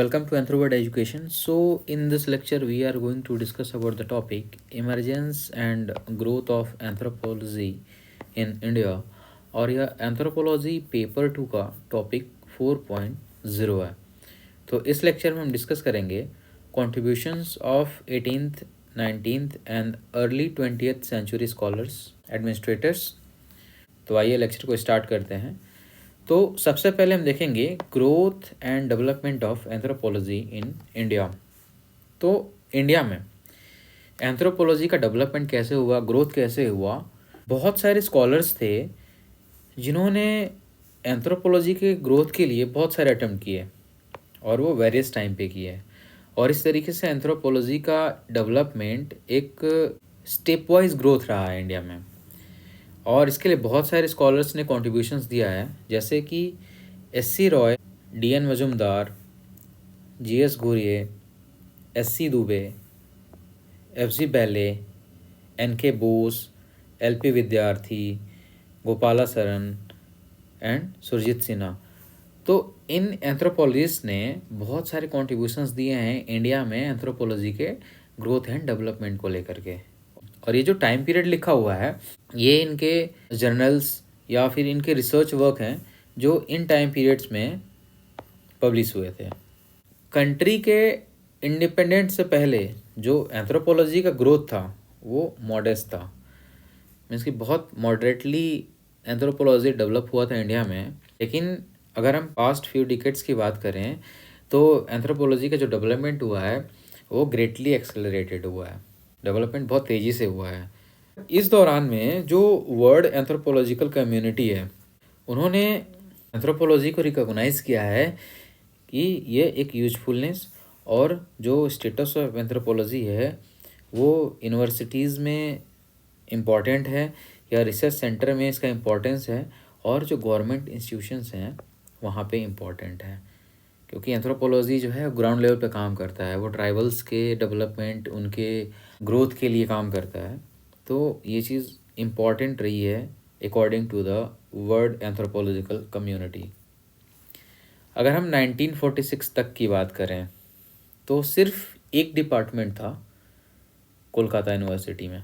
welcome to Anthropod Education. So, in this lecture, we are going to discuss about the topic emergence and growth of anthropology in India. और यह anthropology paper 2 का topic 4.0 है. तो इस lecture में हम discuss करेंगे contributions of 18th 19th and early 20th century scholars administrators. तो आइए लेक्चर को स्टार्ट करते हैं. तो सबसे पहले हम देखेंगे growth and development of anthropology in India. तो इंडिया में एंथ्रोपोलॉजी का डेवलपमेंट कैसे हुआ, ग्रोथ कैसे हुआ. बहुत सारे स्कॉलर्स थे जिन्होंने एंथ्रोपोलॉजी के ग्रोथ के लिए बहुत सारे अटेम्प्ट किए और वो वेरियस टाइम पे किए. और इस तरीके से एंथ्रोपोलॉजी का डेवलपमेंट एक स्टेप वाइज ग्रोथ रहा है इंडिया में. और इसके लिए बहुत सारे स्कॉलर्स ने कॉन्ट्रीब्यूशंस दिया है, जैसे कि S C. Roy, D N. Majumdar, G S. Ghurye, S C. Dube, F G. Bailey, N K. Bose, L P. Vidyarthi, Gopalasaran and Surjit Sinha. तो इन एंथ्रोपोलॉजिस्ट ने बहुत सारे कॉन्ट्रीब्यूशंस दिए हैं इंडिया में एंथ्रोपोलॉजी के ग्रोथ एंड डेवलपमेंट को लेकर के. और ये जो टाइम पीरियड लिखा हुआ है ये इनके जर्नल्स या फिर इनके रिसर्च वर्क हैं जो इन टाइम पीरियड्स में पब्लिश हुए थे. कंट्री के इंडिपेंडेंस से पहले जो एंथ्रोपोलॉजी का ग्रोथ था वो मॉडेस्ट था. मीन्स कि बहुत मॉडरेटली एंथ्रोपोलॉजी डेवलप हुआ था इंडिया में. लेकिन अगर हम पास्ट फ्यू डिकेड्स की बात करें तो एंथ्रोपोलॉजी का जो डेवलपमेंट हुआ है वो ग्रेटली एक्सेलरेटेड हुआ है. डेवलपमेंट बहुत तेज़ी से हुआ है. इस दौरान में जो वर्ल्ड एंथ्रोपोलॉजिकल कम्युनिटी है उन्होंने एंथ्रोपोलॉजी को रिकॉग्नाइज़ किया है कि ये एक यूजफुलनेस और जो स्टेटस ऑफ एंथ्रोपोलॉजी है वो यूनिवर्सिटीज़ में इम्पॉर्टेंट है या रिसर्च सेंटर में इसका इम्पोर्टेंस है और जो गवर्नमेंट इंस्टीट्यूशंस हैं वहाँ पे इम्पॉर्टेंट है. क्योंकि एंथ्रोपोलॉजी जो है ग्राउंड लेवल पे काम करता है, वो ट्राइबल्स के डेवलपमेंट, उनके ग्रोथ के लिए काम करता है. तो ये चीज़ इम्पॉर्टेंट रही है according to the world anthropological community. अगर हम 1946 तक की बात करें तो सिर्फ एक डिपार्टमेंट था कोलकाता यूनिवर्सिटी में.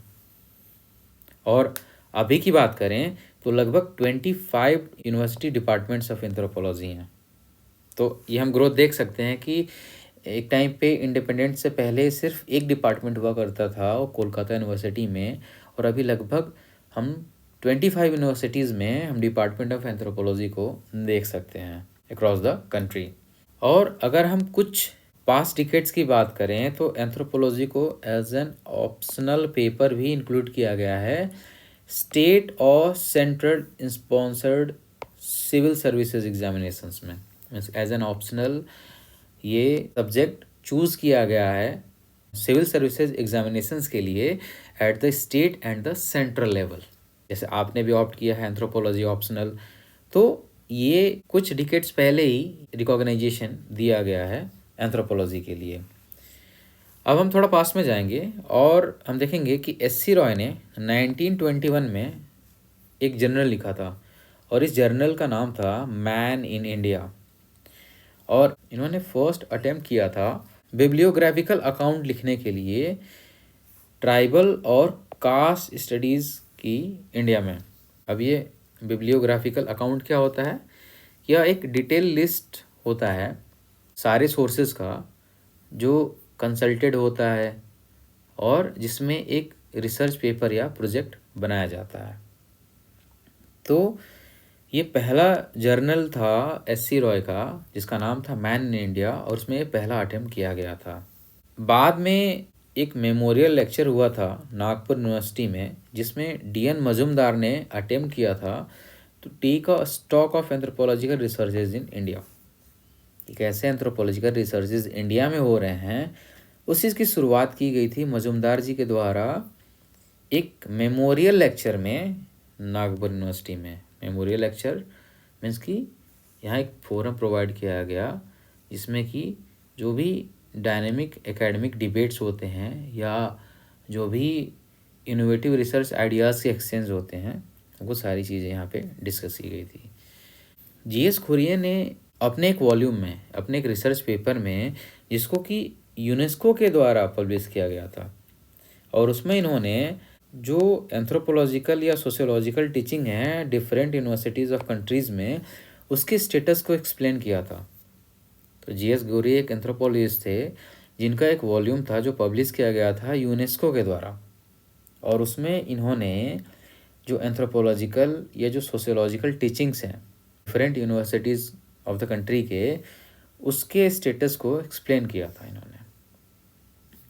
और अभी की बात करें तो लगभग 25 यूनिवर्सिटी डिपार्टमेंट्स ऑफ एंथ्रोपोलॉजी हैं. तो ये हम ग्रोथ देख सकते हैं कि एक टाइम पे इंडिपेंडेंस से पहले सिर्फ एक डिपार्टमेंट हुआ करता था वो कोलकाता यूनिवर्सिटी में, और अभी लगभग हम 25 यूनिवर्सिटीज़ में हम डिपार्टमेंट ऑफ एंथ्रोपोलॉजी को देख सकते हैं अक्रॉस द कंट्री. और अगर हम कुछ पास्ट डिकेड्स की बात करें तो एंथ्रोपोलॉजी को एज एन ऑप्शनल पेपर भी इंक्लूड किया गया है स्टेट और central sponsored civil services examinations में. एज एन ऑप्शनल ये सब्जेक्ट चूज़ किया गया है सिविल सर्विसेज एग्जामिनेशंस के लिए at the state and the central level. जैसे आपने भी ऑप्ट किया है एंथ्रोपोलॉजी ऑप्शनल, तो ये कुछ डिकेड्स पहले ही रिकॉग्नाइजेशन दिया गया है एंथ्रोपोलॉजी के लिए. अब हम थोड़ा पास में जाएंगे और हम देखेंगे कि एस.सी. रॉय ने 1921 में एक जर्नल लिखा था और इस जर्नल का नाम था मैन इन इंडिया. और इन्होंने फर्स्ट अटेम्प्ट किया था बिब्लियोग्राफिकल अकाउंट लिखने के लिए ट्राइबल और कास्ट स्टडीज़ की इंडिया में. अब ये बिब्लियोग्राफिकल अकाउंट क्या होता है? यह एक डिटेल लिस्ट होता है सारे सोर्सेज का जो कंसल्टेड होता है और जिसमें एक रिसर्च पेपर या प्रोजेक्ट बनाया जाता है. तो ये पहला जर्नल था एस.सी. रॉय का जिसका नाम था मैन इन इंडिया, और उसमें पहला अटेम्प्ट किया गया था. बाद में एक मेमोरियल लेक्चर हुआ था नागपुर यूनिवर्सिटी में जिसमें डी.एन. मजुमदार ने अटेम्प्ट किया था to take a stock of anthropological researches in India. कैसे एंथ्रोपोलॉजिकल रिसर्चेज इंडिया में हो रहे हैं उस चीज़ की शुरुआत की गई थी मजुमदार जी के द्वारा एक मेमोरियल लेक्चर में नागपुर यूनिवर्सिटी में. मेमोरियल लेक्चर मीन्स कि यहाँ एक फोरम प्रोवाइड किया गया जिसमें कि जो भी डायनेमिक एकेडमिक डिबेट्स होते हैं या जो भी इनोवेटिव रिसर्च आइडियाज़ के एक्सचेंज होते हैं वो सारी चीज़ें यहाँ पे डिस्कस की गई थी. जी.एस. घुरिये ने अपने एक वॉल्यूम में, अपने एक रिसर्च पेपर में, जिसको कि यूनेस्को के द्वारा पब्लिश किया गया था। और उसमें इन्होंने जो एंथ्रोपोलॉजिकल या सोशियोलॉजिकल टीचिंग है डिफरेंट यूनिवर्सिटीज़ ऑफ कंट्रीज़ में, उसके स्टेटस को एक्सप्लेन किया था। तो जीएस गोरे एक एंथ्रोपोलॉजिस्ट थे जिनका एक वॉल्यूम था जो पब्लिश किया गया था यूनेस्को के द्वारा, और उसमें इन्होंने जो एंथ्रोपोलॉजिकल या जो सोशियोलॉजिकल टीचिंग्स हैं different universities of the country के, उसके स्टेटस को एक्सप्लेन किया था इन्होंने।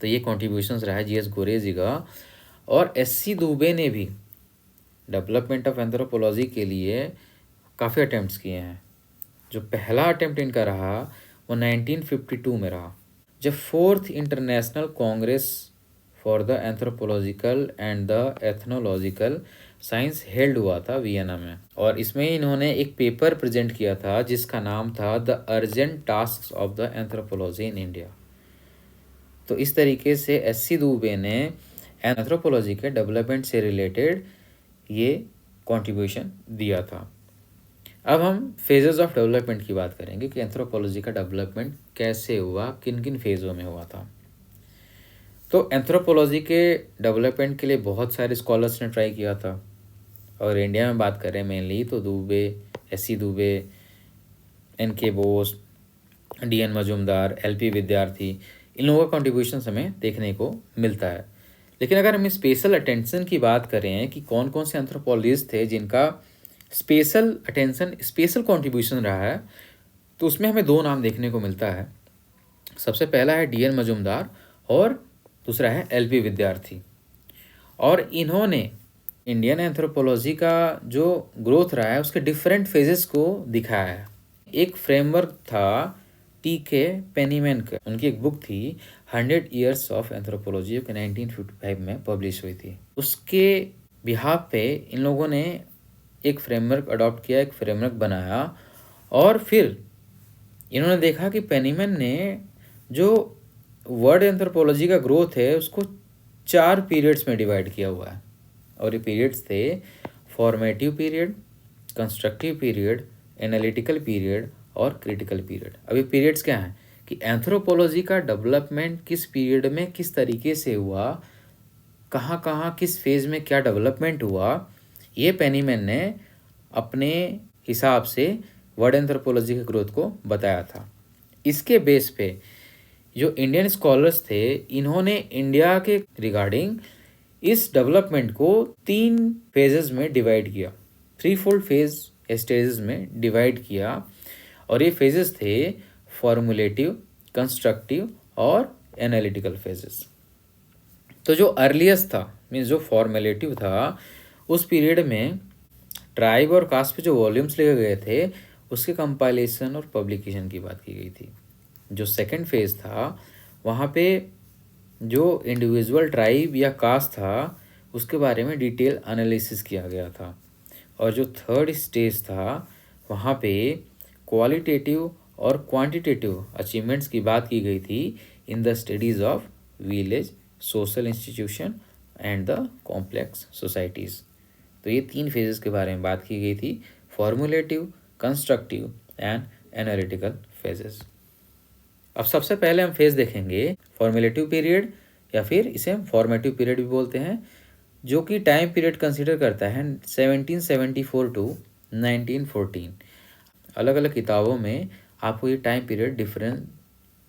तो ये कॉन्ट्रीब्यूशंस रहा है जीएस गोरे जी का। और एससी दुबे ने भी डेवलपमेंट ऑफ एंथ्रोपोलॉजी के लिए काफ़ी अटैम्प्ट्स किए हैं। जो पहला अटैम्प्ट इनका रहा वो 1952 में रहा, जब fourth international congress for the anthropological and the ethnological science held हुआ था वियना में। और इसमें इन्होंने एक पेपर प्रेजेंट किया था जिसका नाम था the urgent task of the anthropology in India. तो इस तरीके से एससी दुबे ने एंथ्रोपोलॉजी के डेवलपमेंट से रिलेटेड ये कंट्रीब्यूशन दिया था। अब हम फेजेस ऑफ डेवलपमेंट की बात करेंगे कि एंथ्रोपोलॉजी का डेवलपमेंट कैसे हुआ, किन किन फेज़ों में हुआ था। तो एंथ्रोपोलॉजी के डेवलपमेंट के लिए बहुत सारे स्कॉलर्स ने ट्राई किया था। और इंडिया में बात करें मेनली तो Dubey, SC Dubey, NK. Bose, DN. Majumdar, LP. विद्यार्थी, इन लोगों का कॉन्ट्रीब्यूशन हमें देखने को मिलता है। लेकिन अगर हम स्पेशल अटेंशन की बात करें कि कौन कौन से एंथ्रोपोलॉजिस्ट थे जिनका स्पेशल अटेंशन, स्पेशल कॉन्ट्रीब्यूशन रहा है, तो उसमें हमें दो नाम देखने को मिलता है। सबसे पहला है डी.एन. मजूमदार और दूसरा है एल.पी. विद्यार्थी। और इन्होंने इंडियन एंथ्रोपोलॉजी का जो ग्रोथ रहा है उसके डिफरेंट फेजेस को दिखाया है। एक फ्रेमवर्क था टी.के. पेनीमैन का, उनकी एक बुक थी 100 ईयर्स ऑफ एंथ्रोपोलॉजी, जो कि 1955 में पब्लिश हुई थी। उसके बिहाफ पे इन लोगों ने एक फ्रेमवर्क अडॉप्ट किया, एक फ्रेमवर्क बनाया। और फिर इन्होंने देखा कि पेनीमैन ने जो वर्ड एंथ्रोपोलॉजी का ग्रोथ है उसको 4 पीरियड्स में डिवाइड किया हुआ है। और ये पीरियड्स थे formative period, constructive period, analytical period और क्रिटिकल पीरियड। अभी पीरियड्स क्या हैं कि एंथ्रोपोलॉजी का डेवलपमेंट किस पीरियड में किस तरीके से हुआ, कहाँ कहाँ किस फेज में क्या डेवलपमेंट हुआ, ये पेनीमैन ने अपने हिसाब से वर्ड एंथ्रोपोलॉजी के ग्रोथ को बताया था। इसके बेस पे जो इंडियन स्कॉलर्स थे इन्होंने इंडिया के रिगार्डिंग इस डेवलपमेंट को 3 फेजेस में डिवाइड किया, 3 फोल्ड फेज स्टेजेस में डिवाइड किया। और ये फेजेस थे फॉर्मुलेटिव, कंस्ट्रक्टिव और एनालिटिकल फेजेस। तो जो अर्लीस्ट था, मीन्स जो फॉर्मुलेटिव था, उस पीरियड में ट्राइब और कास्ट पे जो वॉल्यूम्स लिखे गए थे उसके कंपाइलेशन और पब्लिकेशन की बात की गई थी। जो सेकंड फेज था वहाँ पे जो इंडिविजुअल ट्राइब या कास्ट था उसके बारे में डिटेल एनालिसिस किया गया था। और जो थर्ड स्टेज था वहाँ पे क्वालिटेटिव और क्वांटिटेटिव अचीवमेंट्स की बात की गई थी in the studies of village, social institution and the complex societies. तो ये 3 फेजेस के बारे में बात की गई थी, फॉर्मुलेटिव, कंस्ट्रक्टिव एंड एनालिटिकल फेजेस। अब सबसे पहले हम फेज देखेंगे फॉर्मुलेटिव पीरियड, या फिर इसे हम फॉर्मेटिव पीरियड भी बोलते हैं, जो कि टाइम पीरियड कंसीडर करता है 1774 टू 1914। अलग अलग किताबों में आपको ये टाइम पीरियड डिफरेंट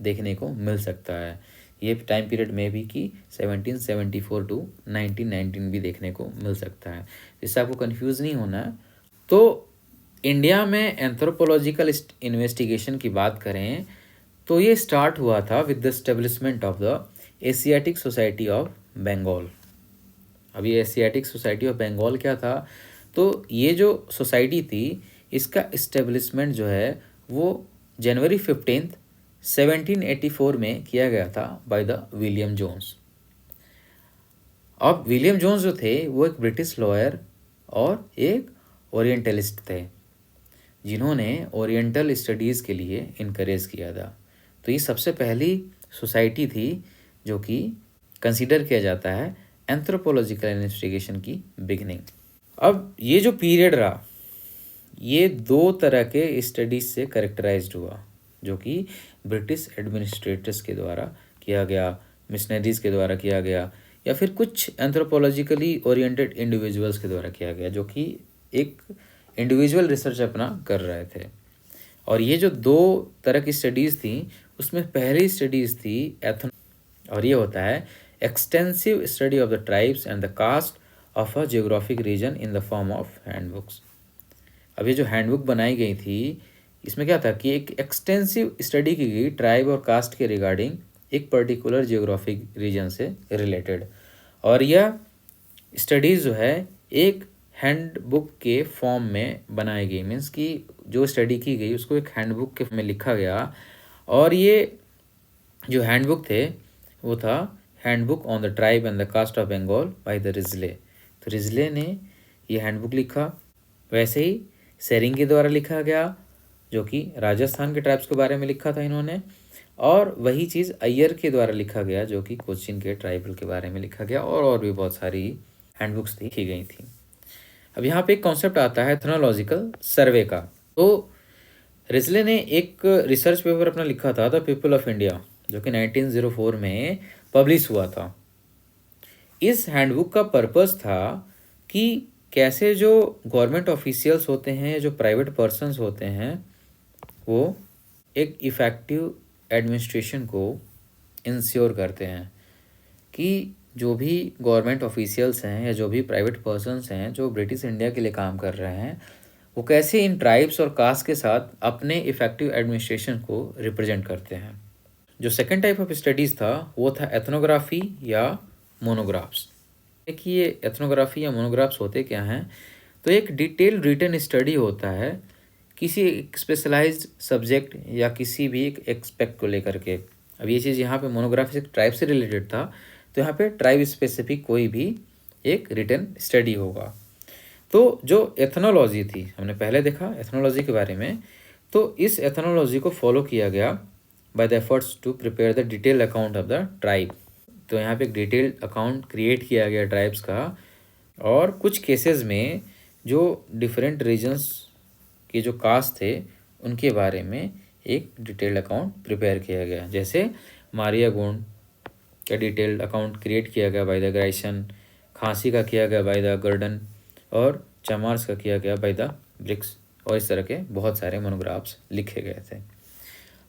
देखने को मिल सकता है। ये टाइम पीरियड में भी कि 1774 टू 1919 भी देखने को मिल सकता है, इससे आपको कंफ्यूज नहीं होना है। तो इंडिया में एंथ्रोपोलॉजिकल इन्वेस्टिगेशन की बात करें तो ये स्टार्ट हुआ था with the establishment of the Asiatic Society of Bengal. अभी एशियाटिक सोसाइटी ऑफ बंगाल क्या था, तो ये जो सोसाइटी थी इसका इस्टेब्लिशमेंट जो है वो जनवरी 15, 1784 में किया गया था बाय द विलियम जोन्स। अब विलियम जोन्स जो थे वो एक ब्रिटिश लॉयर और एक ओरिएंटलिस्ट थे जिन्होंने ओरिएंटल स्टडीज़ के लिए इनकरेज किया था। तो ये सबसे पहली सोसाइटी थी जो कि कंसीडर किया जाता है एंथ्रोपोलॉजिकल इन्वेस्टिगेशन की बिगिनिंग। अब ये जो पीरियड रहा ये दो तरह के स्टडीज से करेक्टराइज्ड हुआ, जो कि ब्रिटिश एडमिनिस्ट्रेटर्स के द्वारा किया गया, मिशनरीज के द्वारा किया गया, या फिर कुछ एंथ्रोपोलॉजिकली ओरिएंटेड इंडिविजुअल्स के द्वारा किया गया, जो कि एक इंडिविजुअल रिसर्च अपना कर रहे थे। और ये जो दो तरह की स्टडीज़ थी, उसमें पहली स्टडीज़ थी एथनो, और ये होता है extensive study of the tribes and the caste of a geographic region in the form of handbooks. अब ये जो हैंडबुक बनाई गई थी, इसमें क्या था कि एक एक्सटेंसिव स्टडी की गई ट्राइब और कास्ट के रिगार्डिंग एक पर्टिकुलर जियोग्राफिक रीजन से रिलेटेड, और यह स्टडीज़ जो है एक हैंडबुक के फॉर्म में बनाई गई, मीन्स कि जो स्टडी की गई उसको एक हैंडबुक के में लिखा गया। और ये जो हैंडबुक थे वो था handbook on the tribe and the caste of Bengal by the Risley. तो रिजले ने ये हैंडबुक लिखा। वैसे ही सेरिंग के द्वारा लिखा गया, जो कि राजस्थान के ट्राइब्स के बारे में लिखा था इन्होंने, और वही चीज़ अय्यर के द्वारा लिखा गया, जो कि कोचिन के ट्राइबल के बारे में लिखा गया, और भी बहुत सारी हैंडबुक्स लिखी गई थी। अब यहाँ पे एक कॉन्सेप्ट आता है एथनोलॉजिकल सर्वे का। तो रिजले ने एक रिसर्च पेपर अपना लिखा था द पीपल ऑफ इंडिया, जो कि 1904 में पब्लिश हुआ था। इस हैंडबुक का पर्पस था कि कैसे जो गवर्नमेंट ऑफिशियल्स होते हैं, जो प्राइवेट पर्सन्स होते हैं, वो एक इफ़ेक्टिव एडमिनिस्ट्रेशन को इंश्योर करते हैं, कि जो भी गवर्नमेंट ऑफिशियल्स हैं या जो भी प्राइवेट पर्सन्स हैं जो ब्रिटिश इंडिया के लिए काम कर रहे हैं, वो कैसे इन ट्राइब्स और कास्ट के साथ अपने इफ़ेक्टिव एडमिनिस्ट्रेशन को रिप्रेजेंट करते हैं। जो सेकंड टाइप ऑफ स्टडीज़ था वो था एथनोग्राफी या मोनोग्राफ्स। देखिए एथनोग्राफी या मोनोग्राफ्स होते क्या हैं, तो एक डिटेल रिटन स्टडी होता है किसी एक स्पेशलाइज्ड सब्जेक्ट या किसी भी एक एक्सपेक्ट को लेकर के। अब ये चीज़ यहाँ पे मोनोग्राफी ट्राइब से रिलेटेड था, तो यहाँ पे ट्राइब स्पेसिफिक कोई भी एक रिटन स्टडी होगा। तो जो एथनोलॉजी थी, हमने पहले देखा एथनोलॉजी के बारे में, तो इस एथनोलॉजी को फॉलो किया गया by the efforts to prepare the detail account of the tribe. तो यहाँ पे एक डिटेल अकाउंट क्रिएट किया गया ट्राइब्स का, और कुछ केसेस में जो डिफरेंट रीजन्स के जो कास्ट थे उनके बारे में एक डिटेल्ड अकाउंट प्रिपेयर किया गया। जैसे मारिया गोंड का डिटेल्ड अकाउंट क्रिएट किया गया बाय द ग्राइसन, खांसी का किया गया बाय द गर्डन, और चमार्स का किया गया बाय द ब्रिक्स, और इस तरह के बहुत सारे मोनोग्राफ्स लिखे गए थे।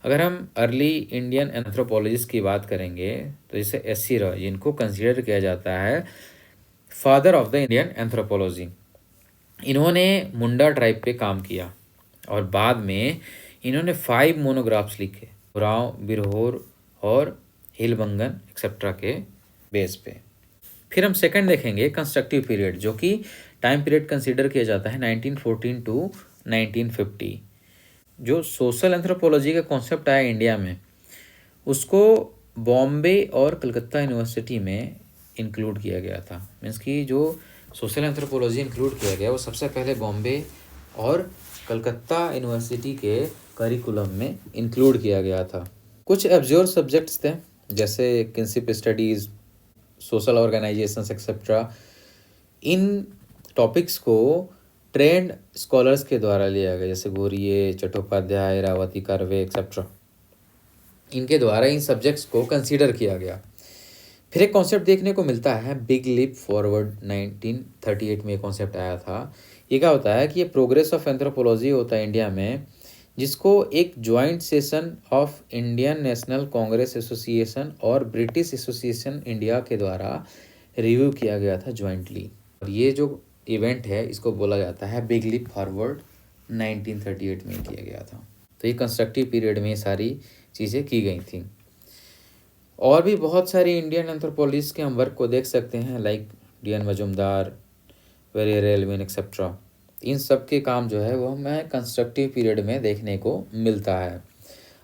अगर हम अर्ली इंडियन एंथ्रोपोलॉजिस्ट की बात करेंगे, तो जैसे एस.सी. रॉय, जिनको कंसीडर किया जाता है father of the Indian anthropology, इन्होंने मुंडा ट्राइब पे काम किया, और बाद में इन्होंने 5 मोनोग्राफ्स लिखे उरांव, बिरहोर और हिलबंगन एक्सेट्रा के बेस पे। फिर हम सेकंड देखेंगे कंस्ट्रक्टिव पीरियड, जो कि टाइम पीरियड कंसीडर किया जाता है 1914 टू 1950। जो सोशल एंथ्रोपोलॉजी का कॉन्सेप्ट आया इंडिया में, उसको बॉम्बे और कलकत्ता यूनिवर्सिटी में इंक्लूड किया गया था। मीन्स कि जो सोशल एंथ्रोपोलॉजी इंक्लूड किया गया वो सबसे पहले बॉम्बे और कलकत्ता यूनिवर्सिटी के करिकुलम में इंक्लूड किया गया था। कुछ ऑब्जर्व सब्जेक्ट्स थे, जैसे kinship studies, social organisations etcetera. इन टॉपिक्स को ट्रेंड स्कॉलर्स के द्वारा लिया गया, जैसे गोरिये, चट्टोपाध्याय, रावती, कर्वे एक्सेट्रा। इनके द्वारा इन सब्जेक्ट्स को कंसीडर किया गया। फिर एक कॉन्सेप्ट देखने को मिलता है बिग लीप फॉरवर्ड, 1938 में कॉन्सेप्ट आया था। ये क्या होता है कि ये प्रोग्रेस ऑफ एंथ्रोपोलॉजी होता है इंडिया में, जिसको एक joint session of Indian national Congress association और ब्रिटिश एसोसिएशन इंडिया के द्वारा रिव्यू किया गया था जॉइंटली। और ये जो इवेंट है इसको बोला जाता है बिग लीप फॉरवर्ड, 1938 में किया गया था। तो ये कंस्ट्रक्टिव पीरियड में सारी चीज़ें की गई थी। और भी बहुत सारी इंडियन एंथ्रोपोलॉजिस्ट के हम वर्क को देख सकते हैं, like D N. Majumdar, Verrier Elwin etcetera. इन सब के काम जो है वो हमें कंस्ट्रक्टिव पीरियड में देखने को मिलता है।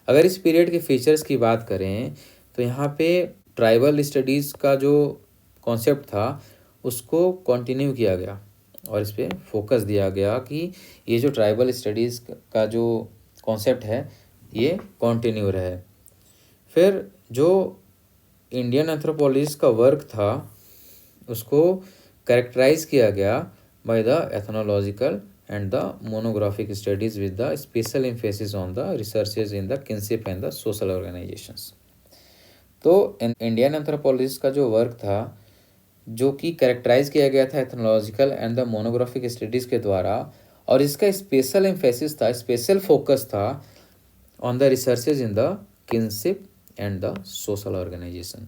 अगर इस पीरियड के फीचर्स की बात करें, तो यहाँ पे ट्राइबल स्टडीज़ का जो कॉन्सेप्ट था उसको कंटिन्यू किया गया, और इस पर फोकस दिया गया कि ये जो ट्राइबल स्टडीज़ का जो कॉन्सेप्ट है ये कंटिन्यू रहे। फिर जो इंडियन एंथ्रोपोलॉजिस्ट का वर्क था उसको कैरेक्टराइज किया गया by the ethnological and the monographic studies with the special emphasis on the researches in the kinship and the social organizations. तो इंडियन एंथ्रोपोलॉजिस्ट का जो वर्क था, जो कि कैरेक्टराइज किया गया था ethnological and the monographic studies के द्वारा, और इसका स्पेशल एम्फेसिस था, स्पेशल फोकस था on the researches in the kinship and the social organization.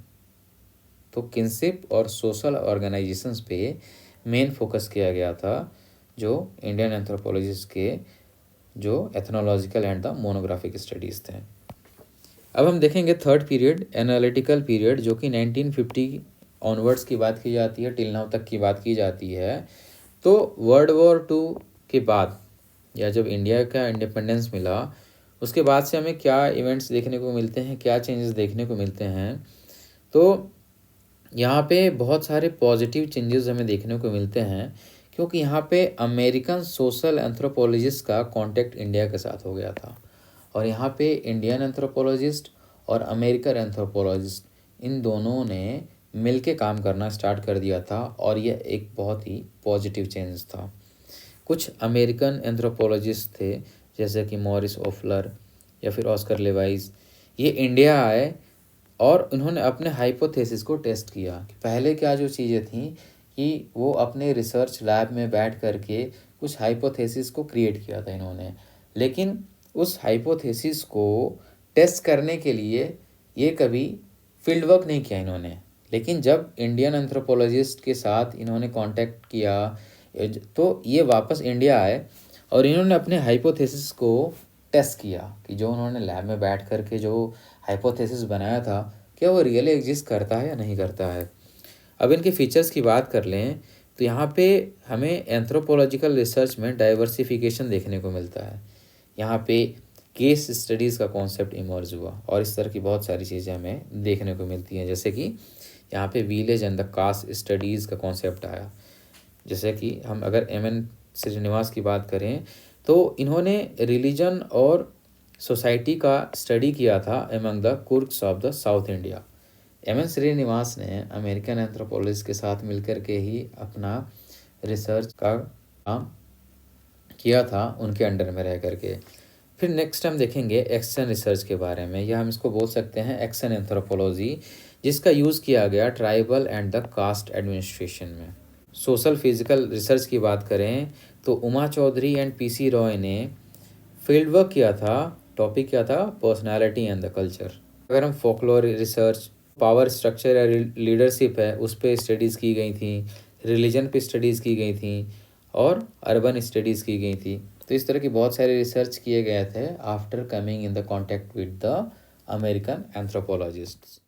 तो किनशिप और सोशल ऑर्गेनाइजेशंस पे मेन फोकस किया गया था जो इंडियन एंथ्रोपोलॉजिस्ट के जो ethnological and the monographic studies थे। अब हम देखेंगे थर्ड पीरियड, एनालिटिकल पीरियड, जो कि 1950 ऑनवर्ड्स की बात की जाती है, टिल नाउ तक की बात की जाती है। तो वर्ल्ड वॉर 2 के बाद, या जब इंडिया का इंडिपेंडेंस मिला, उसके बाद से हमें क्या इवेंट्स देखने को मिलते हैं, क्या चेंजेस देखने को मिलते हैं। तो यहाँ पे बहुत सारे पॉजिटिव चेंजेस हमें देखने को मिलते हैं, क्योंकि यहाँ पे अमेरिकन सोशल एंथ्रोपोलॉजिस्ट का कांटेक्ट इंडिया के साथ हो गया था, और यहाँ पे इंडियन एंथ्रोपोलॉजिस्ट और अमेरिकन एंथ्रोपोलॉजिस्ट, इन दोनों ने मिल के काम करना स्टार्ट कर दिया था, और यह एक बहुत ही पॉजिटिव चेंज था। कुछ अमेरिकन एंथ्रोपोलॉजिस्ट थे जैसे कि मॉरिस ओफलर या फिर ऑस्कर लेवाइस, ये इंडिया आए और उन्होंने अपने हाइपोथेसिस को टेस्ट किया कि पहले क्या जो चीज़ें थी, कि वो अपने रिसर्च लैब में बैठ करके कुछ हाइपोथेसिस को क्रिएट किया था इन्होंने, लेकिन उस हाइपोथेसिस को टेस्ट करने के लिए ये कभी फील्ड वर्क नहीं किया इन्होंने। लेकिन जब इंडियन एंथ्रोपोलॉजिस्ट के साथ इन्होंने कांटेक्ट किया, तो ये वापस इंडिया आए और इन्होंने अपने हाइपोथेसिस को टेस्ट किया कि जो उन्होंने लैब में बैठ करके जो हाइपोथेसिस बनाया था, क्या वो रियली एग्जिस्ट करता है या नहीं करता है। अब इनके फीचर्स की बात कर लें तो यहाँ पे हमें एंथ्रोपोलॉजिकल रिसर्च में डाइवर्सिफिकेशन देखने को मिलता है। यहाँ पे केस स्टडीज़ का कॉन्सेप्ट इमर्ज हुआ, और इस तरह की बहुत सारी चीज़ें हमें देखने को मिलती हैं, जैसे कि यहाँ पे village and the caste studies का कॉन्सेप्ट आया। जैसे कि हम अगर एम.एन. श्रीनिवास की बात करें तो इन्होंने रिलीजन और सोसाइटी का स्टडी किया था among the Coorgs of the south India. M N. Srinivas ने अमेरिकन एंथ्रोपोलॉजिस्ट के साथ मिलकर के ही अपना रिसर्च का काम किया था उनके अंडर में रह करके। फिर नेक्स्ट हम देखेंगे एक्शन रिसर्च के बारे में, या हम इसको बोल सकते हैं एक्शन एंथ्रोपोलॉजी, जिसका यूज़ किया गया tribal and the caste administration में। सोशल फिजिकल रिसर्च की बात करें तो उमा चौधरी एंड पी.सी. रॉय ने फील्ड वर्क किया था, टॉपिक क्या था, पर्सनालिटी एंड द कल्चर। अगर हम फोकलोर रिसर्च, पावर स्ट्रक्चर या लीडरशिप है, उस पर स्टडीज़ की गई थी, रिलीजन पे स्टडीज़ की गई थी, और अर्बन स्टडीज़ की गई थी। तो इस तरह की बहुत सारे रिसर्च किए गए थे after coming in the contact with the American एंथ्रोपोलॉजिस्ट्स।